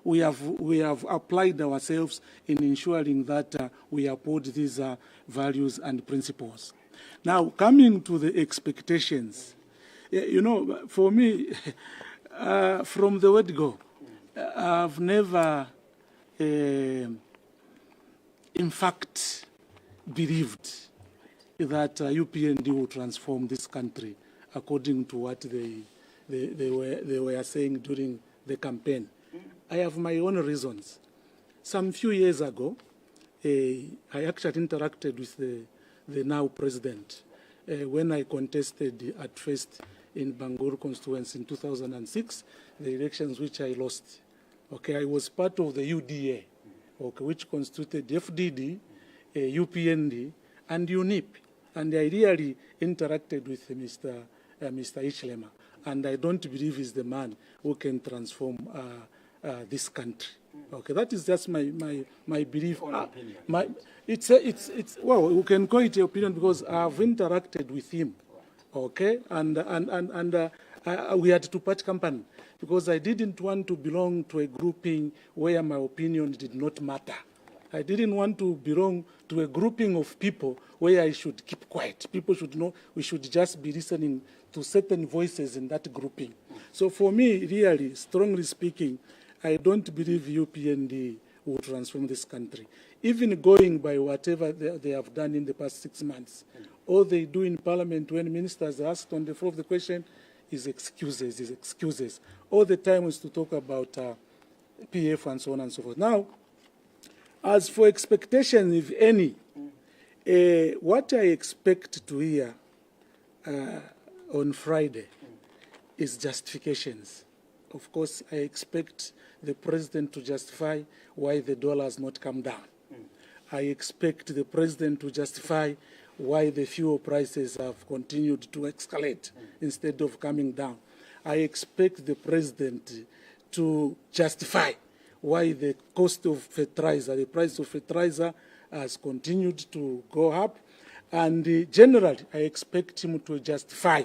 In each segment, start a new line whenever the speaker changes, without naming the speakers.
we have applied ourselves in ensuring that we uphold these values and principles. Now, coming to the expectations, you know, for me, from the word go, I've never, in fact, believed that UPND will transform this country according to what they were saying during the campaign. I have my own reasons. Some few years ago, I actually interacted with the now president when I contested at first in Bangor constituency in 2006, the elections which I lost. Okay, I was part of the UDA, okay, which constituted FDD, UPND, and UNIP. And I really interacted with Mr. Ichlema. And I don't believe he's the man who can transform this country. Okay, that is just my belief. It's well, we can call it an opinion because I've interacted with him. Okay, and we had to part company because I didn't want to belong to a grouping where my opinion did not matter. I didn't want to belong to a grouping of people where I should keep quiet. People should know we should just be listening to certain voices in that grouping. So for me, really, strongly speaking, I don't believe UPND will transform this country. Even going by whatever they have done in the past 6 months, all they do in Parliament when ministers are asked on the floor of the question is excuses. All the time is to talk about PF and so on and so forth. Now, as for expectations, if any, what I expect to hear on Friday is justifications. Of course, I expect the president to justify why the dollar has not come down. I expect the president to justify why the fuel prices have continued to escalate instead of coming down. I expect the president to justify why the cost of fertilizer, the price of fertilizer has continued to go up. And generally, I expect him to justify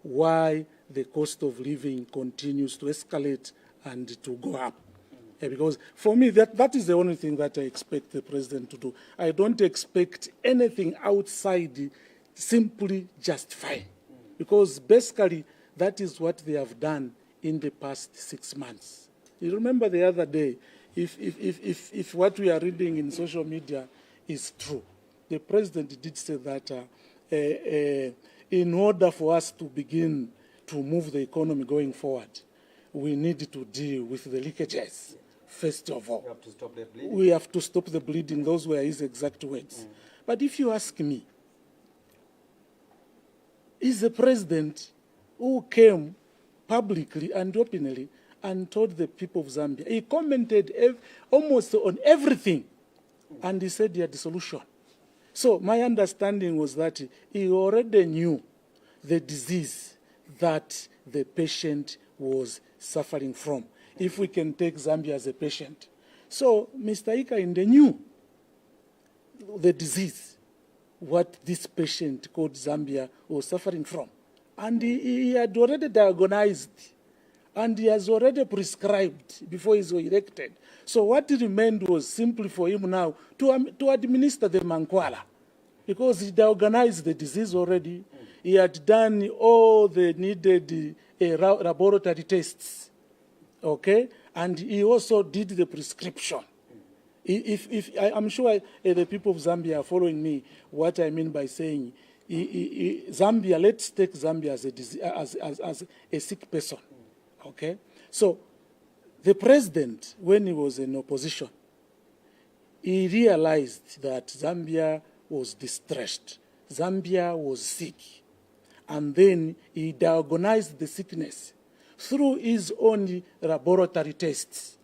why the cost of living continues to escalate and to go up. Because for me, that is the only thing that I expect the president to do. I don't expect anything outside simply justifying. Because basically, that is what they have done in the past 6 months. You remember the other day, if what we are reading in social media is true, the president did say that in order for us to begin to move the economy going forward, we need to deal with the leakages, first of all.
We have to stop the bleeding.
We have to stop the bleeding. Those were his exact words. But if you ask me, is the president who came publicly and openly and told the people of Zambia, he commented almost on everything, and he said he had the solution. So my understanding was that he already knew the disease that the patient was suffering from, if we can take Zambia as a patient. So Mr. Ikainde knew the disease, what this patient called Zambia was suffering from. And he had already diagnosed, and he has already prescribed before he was elected. So what remained was simply for him now to administer the mankwala, because he diagnosed the disease already. He had done all the needed laboratory tests, okay? And he also did the prescription. I'm sure the people of Zambia are following me, what I mean by saying, Zambia, let's take Zambia as a sick person, okay? So the president, when he was in opposition, he realized that Zambia was distressed. Zambia was sick. And then he diagnosed the sickness through his own laboratory tests.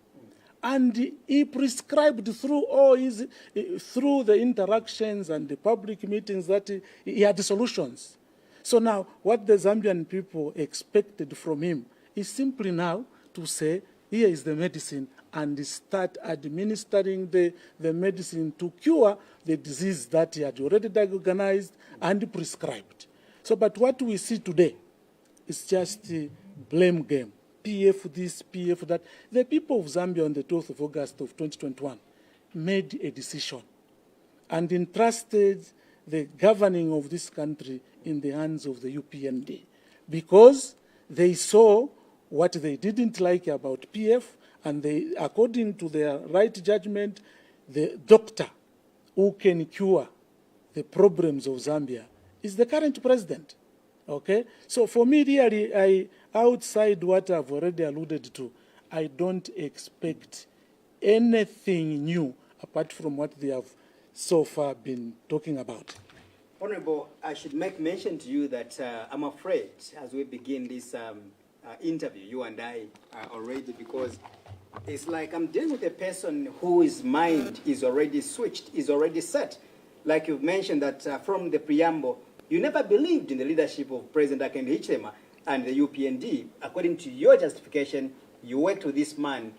And he prescribed through through the interactions and the public meetings that he had solutions. So now what the Zambian people expected from him is simply now to say, here is the medicine, and start administering the medicine to cure the disease that he had already diagnosed and prescribed. So, but what we see today is just a blame game. PF this, PF that. The people of Zambia on the 12th of August of 2021 made a decision and entrusted the governing of this country in the hands of the UPND because they saw what they didn't like about PF, and they, according to their right judgment, the doctor who can cure the problems of Zambia is the current president. Okay? So for me, really, outside what I've already alluded to, I don't expect anything new apart from what they have so far been talking about.
Honorable, I should make mention to you that I'm afraid as we begin this interview, you and I already, because it's like I'm dealing with a person whose mind is already switched, is already set. Like you've mentioned that from the preamble, you never believed in the leadership of President Upnd and the UPND. According to your justification, you worked with this man